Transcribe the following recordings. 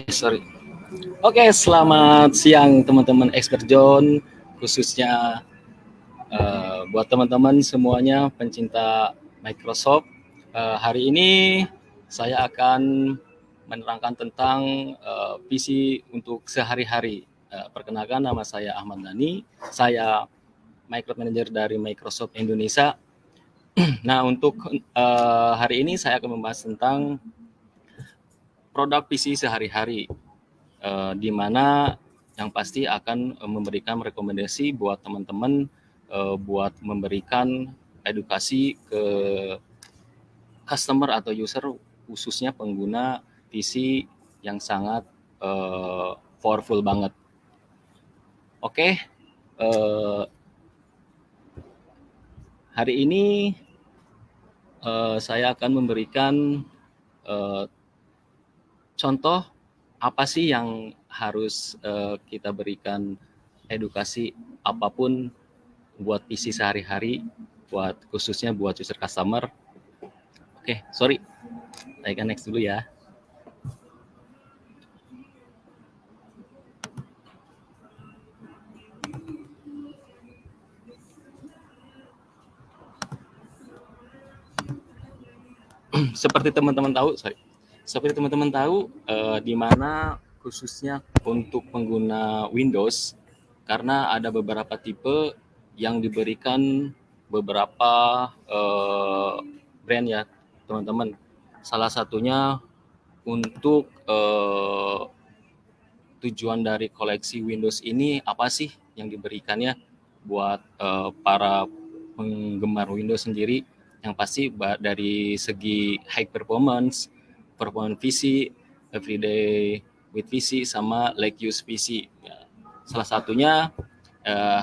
Sorry. Selamat siang teman-teman Expert Zone, khususnya buat teman-teman semuanya pencinta Microsoft. Hari ini saya akan menerangkan tentang PC untuk sehari-hari. Perkenalkan, nama saya Ahmad Dhani, saya Micro Manager dari Microsoft Indonesia. Nah, untuk hari ini saya akan membahas tentang produk PC sehari-hari, di mana yang pasti akan memberikan rekomendasi buat teman-teman, buat memberikan edukasi ke customer atau user, khususnya pengguna PC yang sangat powerful banget. Oke, hari ini saya akan memberikan contoh apa sih yang harus kita berikan edukasi apapun buat PC sehari-hari, buat khususnya buat user customer. Sorry, saya next dulu ya. Seperti teman-teman tahu, di mana khususnya untuk pengguna Windows, karena ada beberapa tipe yang diberikan beberapa brand ya teman-teman. Salah satunya untuk tujuan dari koleksi Windows ini apa sih yang diberikannya buat para penggemar Windows sendiri. Yang pasti dari segi high performance PC, everyday with PC, sama like use PC. Ya, salah satunya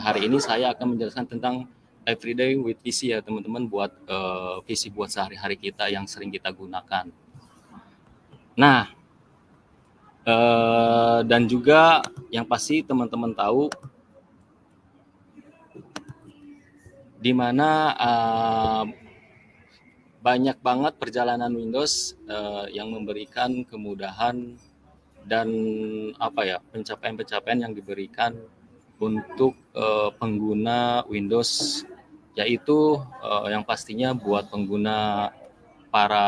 hari ini saya akan menjelaskan tentang everyday with PC ya teman-teman, buat PC buat sehari-hari kita yang sering kita gunakan. Nah, dan juga yang pasti teman-teman tahu, di mana banyak banget perjalanan Windows yang memberikan kemudahan dan pencapaian-pencapaian yang diberikan untuk pengguna Windows, yaitu yang pastinya buat para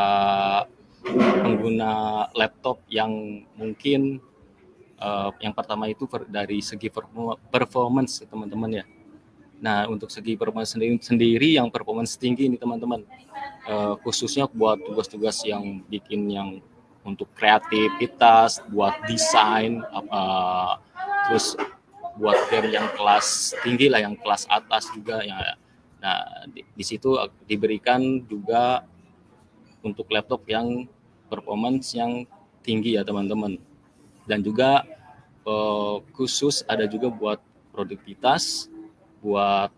pengguna laptop yang mungkin yang pertama itu dari segi performance teman-teman ya. Nah, untuk segi performance sendiri yang performance tinggi ini teman-teman, khususnya buat tugas-tugas yang bikin yang untuk kreativitas, buat desain, terus buat game yang kelas tinggi lah, yang kelas atas juga ya. Nah, di situ diberikan juga untuk laptop yang performance yang tinggi ya teman-teman. Dan juga khusus ada juga buat produktivitas, buat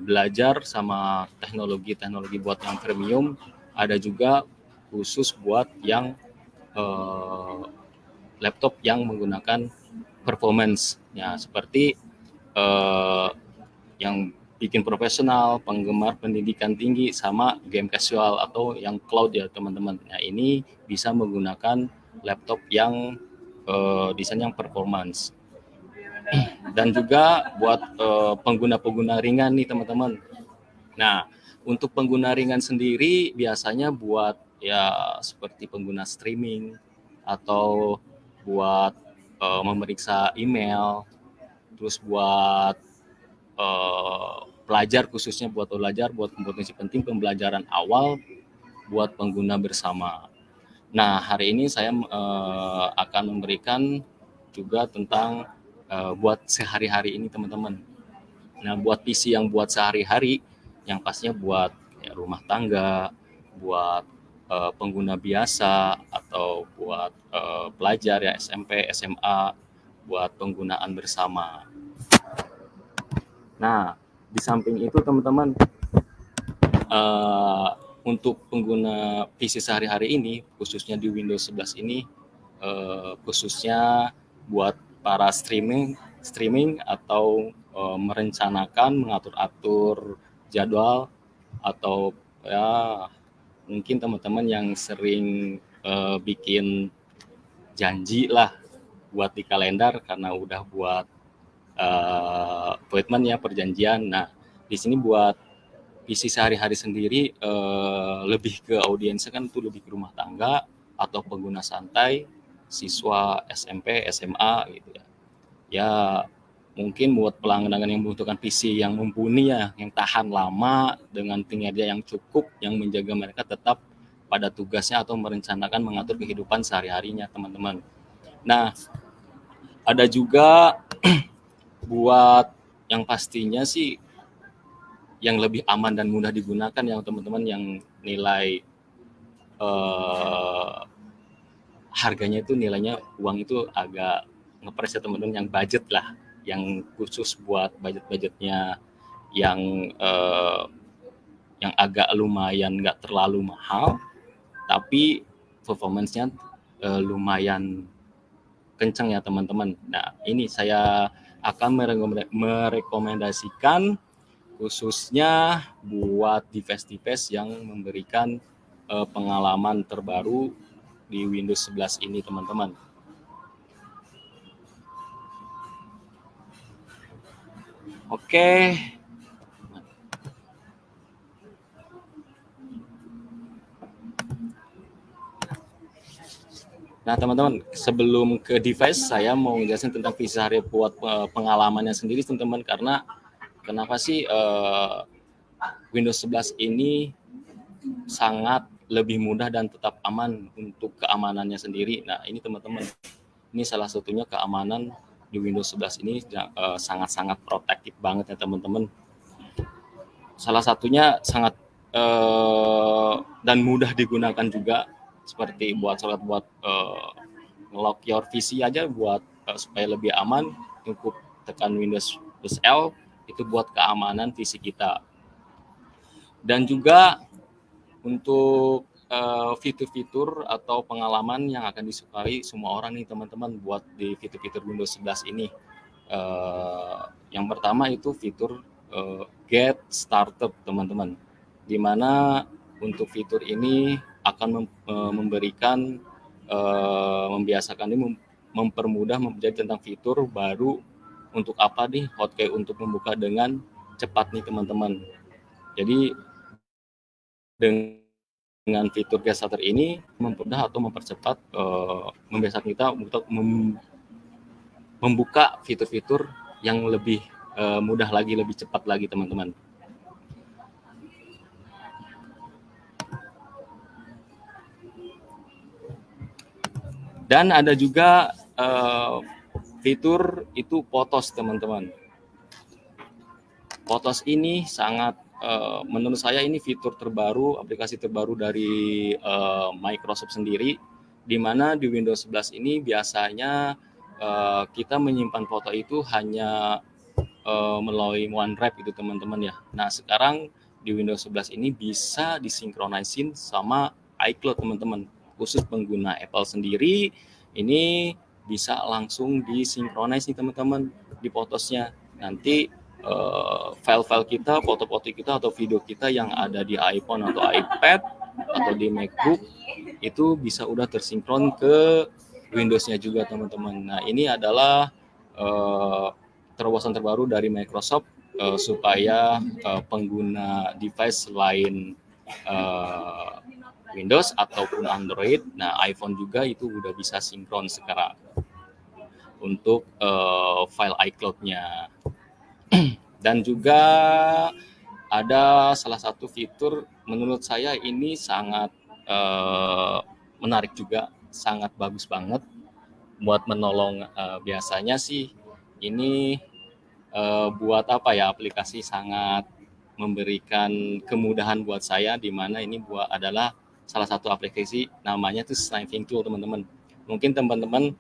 belajar sama teknologi buat yang premium, ada juga khusus buat yang laptop yang menggunakan performance ya, seperti yang bikin profesional, penggemar pendidikan tinggi, sama game casual atau yang cloud ya teman-teman. Nah, ini bisa menggunakan laptop yang desain yang performance. Dan juga buat pengguna-pengguna ringan nih teman-teman. Nah, untuk pengguna ringan sendiri biasanya buat ya seperti pengguna streaming, atau buat memeriksa email, terus buat pelajar, khususnya buat belajar, buat kompetensi penting pembelajaran awal buat pengguna bersama. Nah, hari ini saya akan memberikan juga tentang buat sehari-hari ini teman-teman. Nah, buat PC yang buat sehari-hari, yang pastinya buat ya, rumah tangga, buat pengguna biasa, atau buat pelajar ya SMP, SMA, buat penggunaan bersama. Nah, di samping itu teman-teman, untuk pengguna PC sehari-hari ini, khususnya di Windows 11 ini, khususnya buat para streaming atau merencanakan, mengatur-atur jadwal, atau ya mungkin teman-teman yang sering bikin janji lah buat di kalender karena udah buat appointment ya, perjanjian. Nah, di sini buat PC sehari-hari sendiri lebih ke audiensnya kan tuh lebih ke rumah tangga atau pengguna santai, siswa SMP, SMA gitu ya. Ya mungkin buat pelanggan yang membutuhkan PC yang mumpuni ya, yang tahan lama dengan kinerja yang cukup, yang menjaga mereka tetap pada tugasnya atau merencanakan mengatur kehidupan sehari-harinya teman-teman. Nah, ada juga buat yang pastinya sih yang lebih aman dan mudah digunakan ya teman-teman, yang nilai harganya itu nilainya uang itu agak ngepres ya teman-teman, yang budget lah, yang khusus buat budget-budgetnya yang yang agak lumayan nggak terlalu mahal tapi performance-nya lumayan kencang ya teman-teman. Nah, ini saya akan merekomendasikan khususnya buat device-device yang memberikan pengalaman terbaru di Windows 11 ini teman-teman. Oke. Nah teman-teman, sebelum ke device saya mau ngejelasin tentang visi hari buat pengalamannya sendiri teman-teman, karena kenapa sih Windows 11 ini sangat lebih mudah dan tetap aman untuk keamanannya sendiri. Nah ini teman-teman, ini salah satunya keamanan di Windows 11 ini sangat-sangat protektif banget ya teman-teman. Salah satunya sangat dan mudah digunakan juga, seperti buat lock your PC aja buat supaya lebih aman, cukup tekan Windows plus L itu buat keamanan PC kita. Dan juga untuk fitur-fitur atau pengalaman yang akan disukai semua orang nih teman-teman buat di fitur-fitur Windows 11 ini. Yang pertama itu fitur Get Started teman-teman, dimana untuk fitur ini akan memberikan membiasakan ini mempermudah mempelajari tentang fitur baru. Untuk apa nih? Hotkey untuk membuka dengan cepat nih teman-teman. Jadi dengan fitur Get Started ini mempermudah atau mempercepat membiasakan kita untuk membuka fitur-fitur yang lebih mudah lagi, lebih cepat lagi teman-teman. Dan ada juga fitur itu Photos teman-teman. Photos ini sangat menurut saya ini fitur terbaru, aplikasi terbaru dari Microsoft sendiri, di mana di Windows 11 ini biasanya kita menyimpan foto itu hanya melalui OneDrive gitu teman-teman ya. Nah sekarang di Windows 11 ini bisa disinkronisin sama iCloud teman-teman. Khusus pengguna Apple sendiri ini bisa langsung disinkronis nih teman-teman di Photosnya. Nanti file-file kita, foto-foto kita atau video kita yang ada di iPhone atau iPad atau di MacBook itu bisa udah tersinkron ke Windows-nya juga teman-teman. Nah ini adalah terobosan terbaru dari Microsoft supaya pengguna device selain Windows ataupun Android, nah iPhone juga itu udah bisa sinkron sekarang untuk file iCloud-nya. Dan juga ada salah satu fitur menurut saya ini sangat menarik juga, sangat bagus banget buat menolong biasanya sih ini buat apa ya, aplikasi sangat memberikan kemudahan buat saya, di mana ini adalah salah satu aplikasi namanya tuh Sniping Tool teman-teman. Mungkin teman-teman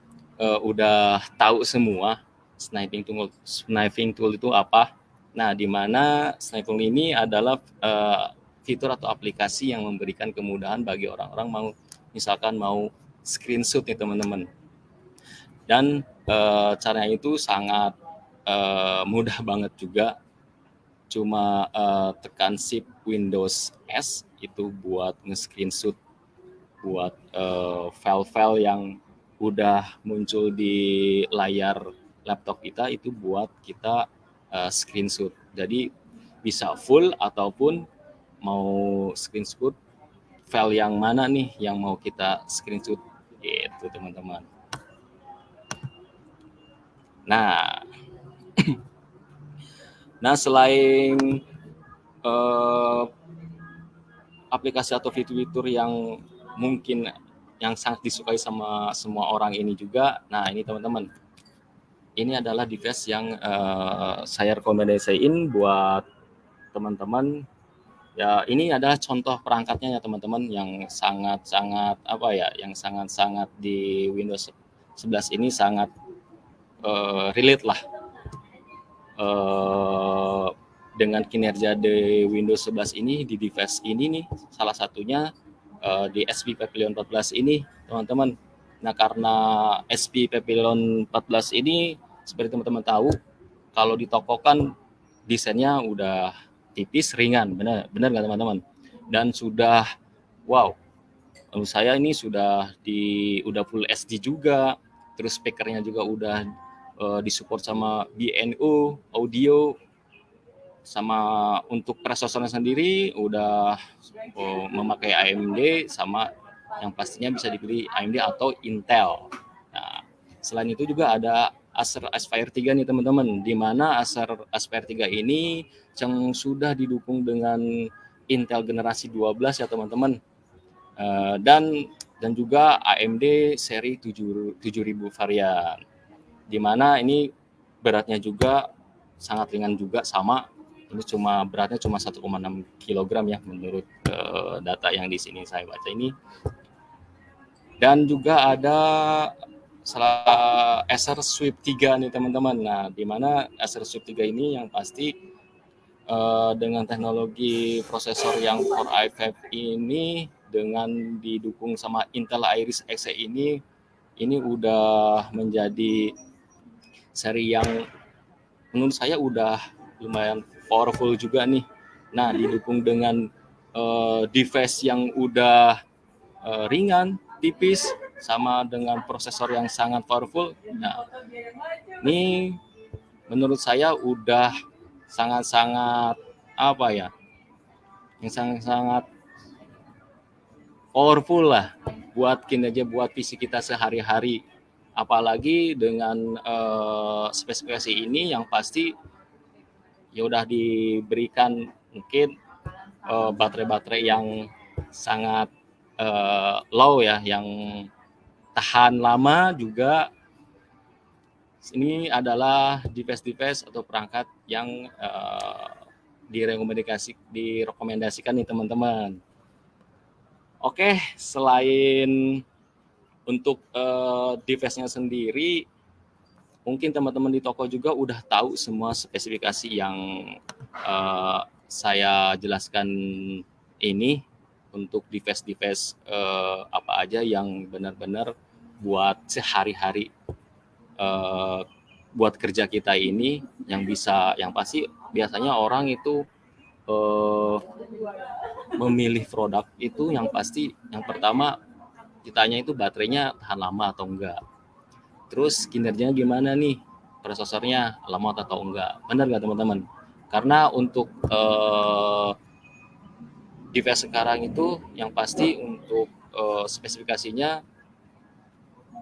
udah tahu semua Sniping Tool itu apa. Nah, di mana Sniping ini adalah fitur atau aplikasi yang memberikan kemudahan bagi orang-orang misalkan mau screenshot nih teman-teman. Dan caranya itu sangat mudah banget juga, cuma tekan Shift Windows S itu buat nge-screenshot buat file-file yang udah muncul di layar laptop kita itu buat kita screenshot. Jadi bisa full ataupun mau screenshot file yang mana nih yang mau kita screenshot gitu teman-teman. Nah, selain aplikasi atau fitur-fitur yang mungkin yang sangat disukai sama semua orang ini juga, nah ini teman-teman, ini adalah device yang saya rekomendasiin buat teman-teman. Ya, ini adalah contoh perangkatnya ya teman-teman yang sangat-sangat apa ya, yang sangat-sangat di Windows 11 ini sangat relate lah dengan kinerja di Windows 11 ini di device ini nih, salah satunya di SP Pavilion 14 ini teman-teman. Nah, karena SP Pavilion 14 ini seperti teman-teman tahu, kalau di toko kan desainnya udah tipis, ringan, benar nggak teman-teman? Dan sudah, wow, menurut saya ini udah full SD juga, terus speakernya juga udah disupport sama BNU audio, sama untuk prosesornya sendiri udah memakai AMD, sama yang pastinya bisa dipilih AMD atau Intel. Nah, selain itu juga ada Acer Aspire 3 nih teman-teman, di mana Acer Aspire 3 ini yang sudah didukung dengan Intel generasi 12 ya teman-teman. Dan juga AMD seri 7000 varian, di mana ini beratnya juga sangat ringan juga, sama ini beratnya cuma 1,6 kg ya menurut data yang di sini saya baca ini. Dan juga ada Acer Swift 3 nih teman-teman. Nah, di mana Acer Swift 3 ini yang pasti dengan teknologi prosesor yang Core i5 ini dengan didukung sama Intel Iris Xe ini udah menjadi seri yang menurut saya udah lumayan powerful juga nih. Nah, didukung dengan device yang udah ringan, tipis, sama dengan prosesor yang sangat powerful. Nah, ini menurut saya udah sangat-sangat apa ya, yang sangat-sangat powerful lah buat kinerja, buat PC kita sehari-hari. Apalagi dengan spesifikasi ini yang pasti ya udah diberikan mungkin baterai-baterai yang sangat low ya, yang tahan lama juga. Ini adalah device-device atau perangkat yang direkomendasikan nih teman-teman. Oke, selain untuk device-nya sendiri, mungkin teman-teman di toko juga udah tahu semua spesifikasi yang saya jelaskan ini untuk device-device apa aja yang benar-benar buat sehari-hari, buat kerja kita ini, yang pasti biasanya orang itu memilih produk itu yang pasti yang pertama ditanya itu baterainya tahan lama atau enggak, terus kinerjanya gimana nih, prosesornya lama atau enggak, benar nggak teman-teman? Karena untuk device sekarang itu yang pasti untuk spesifikasinya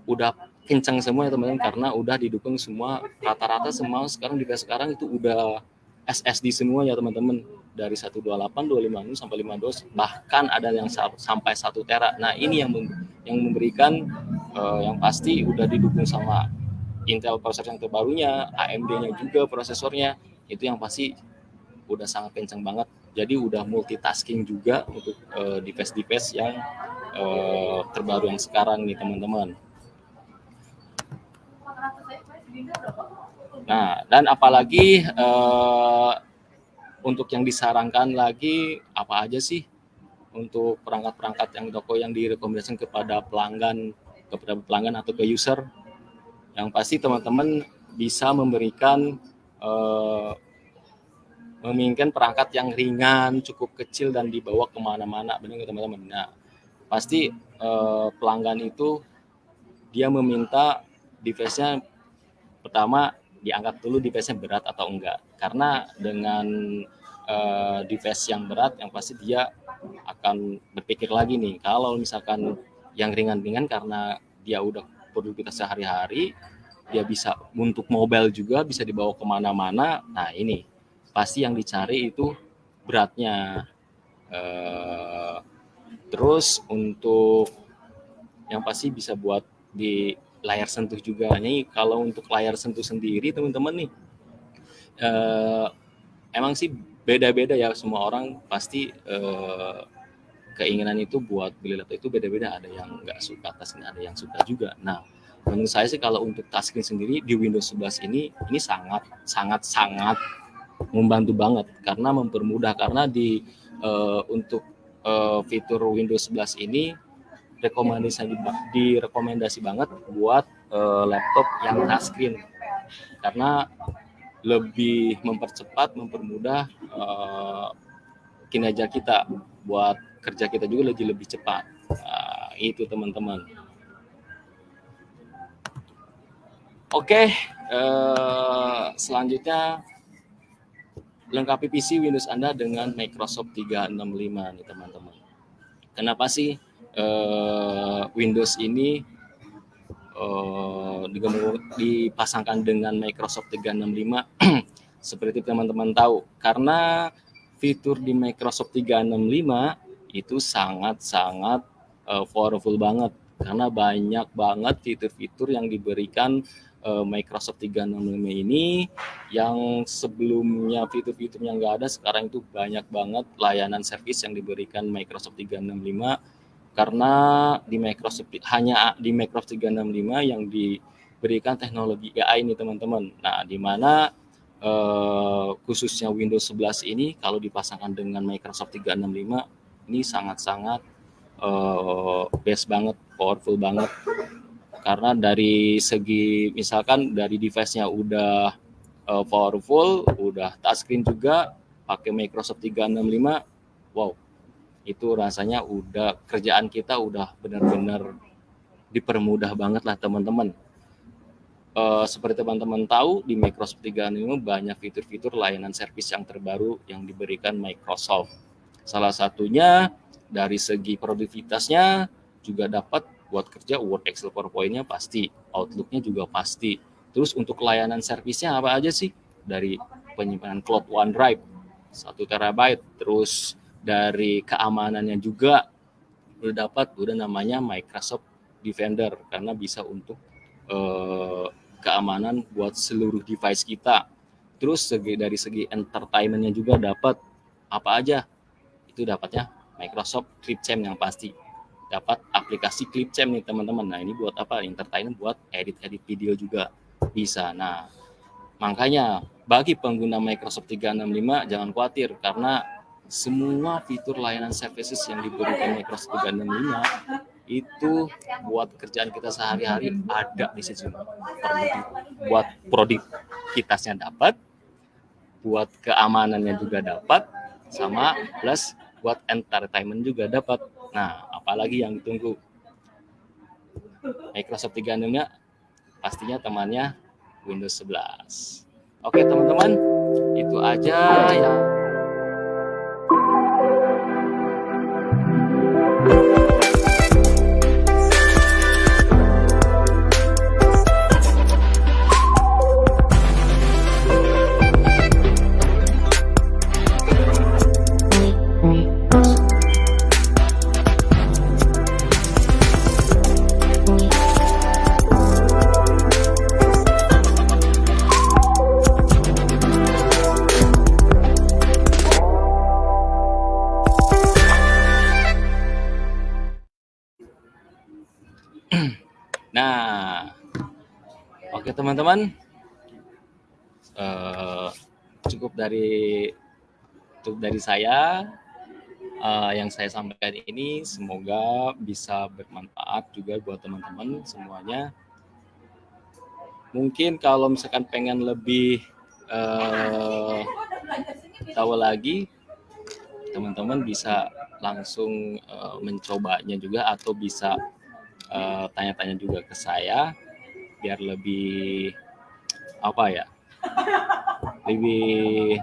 udah kencang semua ya teman-teman, karena udah didukung semua, rata-rata semua sekarang device sekarang itu udah SSD semua ya teman-teman, dari 128, 256 sampai 52, bahkan ada yang sampai 1 tera. Nah, ini yang memberikan yang pasti udah didukung sama Intel prosesor yang terbarunya, AMD-nya juga prosesornya, itu yang pasti udah sangat kencang banget. Jadi udah multitasking juga untuk device-device yang terbaru yang sekarang nih teman-teman. Nah, dan apalagi untuk yang disarankan lagi apa aja sih untuk perangkat-perangkat yang toko yang direkomendasikan kepada pelanggan atau ke user, yang pasti teman-teman bisa menginginkan perangkat yang ringan, cukup kecil dan dibawa kemana-mana, benar nggak teman-teman? Nah, pasti pelanggan itu dia meminta device-nya pertama diangkat dulu device-nya berat atau enggak. Karena dengan device yang berat yang pasti dia akan berpikir lagi nih, kalau misalkan yang ringan-ringan karena dia udah produktivitas sehari-hari, dia bisa untuk mobile juga bisa dibawa kemana-mana. Nah ini pasti yang dicari itu beratnya. Terus untuk yang pasti bisa buat di layar sentuh juga. Nih kalau untuk layar sentuh sendiri teman-teman nih, emang sih beda-beda ya, semua orang pasti keinginan itu buat beli laptop itu beda-beda. Ada yang nggak suka touchscreen, ada yang suka juga. Nah menurut saya sih kalau untuk touchscreen sendiri di Windows 11 ini sangat membantu banget karena mempermudah, karena untuk fitur Windows 11 ini direkomendasi banget buat laptop yang touchscreen karena lebih mempercepat, mempermudah kinerja kita, buat kerja kita juga lebih cepat. Nah, itu teman-teman. Oke, selanjutnya lengkapi PC Windows Anda dengan Microsoft 365 nih teman-teman. Kenapa sih Windows ini dipasangkan dengan Microsoft 365? Seperti teman-teman tahu, karena fitur di Microsoft 365 itu sangat powerful banget, karena banyak banget fitur-fitur yang diberikan Microsoft 365 ini yang sebelumnya fitur-fiturnya nggak ada. Sekarang itu banyak banget layanan service yang diberikan Microsoft 365 karena hanya di Microsoft 365 yang diberikan teknologi AI ini teman-teman. Nah, di mana khususnya Windows 11 ini kalau dipasangkan dengan Microsoft 365 ini sangat best banget, powerful banget. Karena dari segi misalkan dari device-nya udah powerful, udah touchscreen juga, pakai Microsoft 365, wow, itu rasanya udah kerjaan kita udah benar-benar dipermudah banget lah teman-teman. Seperti teman-teman tahu, di Microsoft 365 banyak fitur-fitur layanan servis yang terbaru yang diberikan Microsoft. Salah satunya dari segi produktivitasnya juga dapat buat kerja Word, Excel, PowerPoint-nya pasti, Outlook-nya juga pasti. Terus untuk layanan servisnya apa aja sih? Dari penyimpanan cloud OneDrive 1 terabyte, terus dari keamanannya juga udah namanya Microsoft Defender karena bisa untuk keamanan buat seluruh device kita. Terus dari segi entertainment-nya juga dapat apa aja? Itu dapatnya Microsoft Clipchamp yang pasti. Dapat aplikasi Clipchamp nih teman-teman. Nah, ini buat apa? Entertainment, buat edit-edit video juga bisa. Nah, makanya bagi pengguna Microsoft 365 jangan khawatir karena semua fitur layanan services yang diberikan Microsoft 365 itu buat kerjaan kita sehari-hari ada di situ. Buat produktivitasnya dapat, buat keamanannya juga dapat, sama plus buat entertainment juga dapat. Nah, apalagi yang ditunggu? Microsoft 365 pastinya temannya Windows 11. Oke teman-teman, itu aja yang Nah, oke teman-teman, cukup dari saya yang saya sampaikan ini. Semoga bisa bermanfaat juga buat teman-teman semuanya. Mungkin kalau misalkan pengen lebih tahu lagi, teman-teman bisa langsung mencobanya juga atau bisa tanya-tanya juga ke saya biar lebih lebih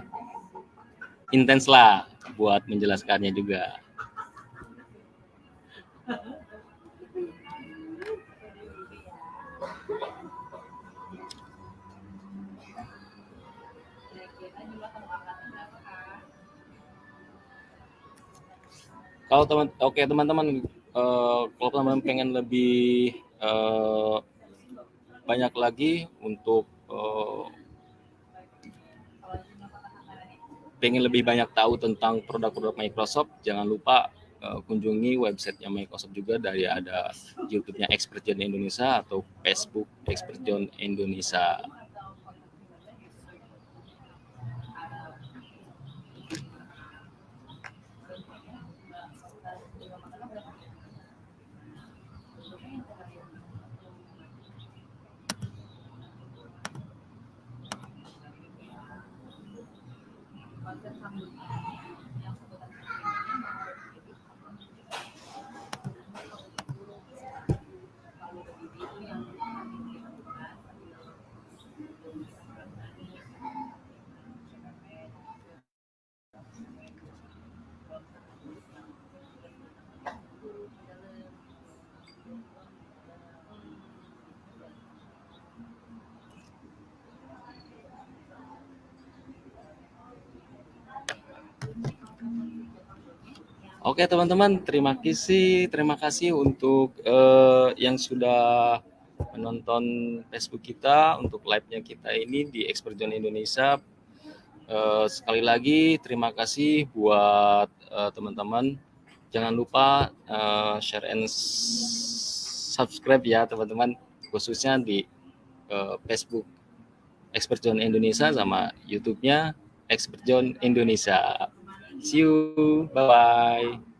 intens lah buat menjelaskannya juga. Kalau teman-teman, kalau teman-teman pengen lebih banyak lagi untuk pengen lebih banyak tahu tentang produk-produk Microsoft, jangan lupa kunjungi websitenya Microsoft juga, dari ada YouTube-nya Expert Zone Indonesia atau Facebook Expert Zone Indonesia. Oke teman-teman, terima kasih untuk yang sudah menonton Facebook kita untuk live-nya kita ini di Expert Zone Indonesia. Sekali lagi terima kasih buat teman-teman. Jangan lupa share and subscribe ya teman-teman, khususnya di Facebook Expert Zone Indonesia sama YouTube-nya Expert Zone Indonesia. See you, bye-bye.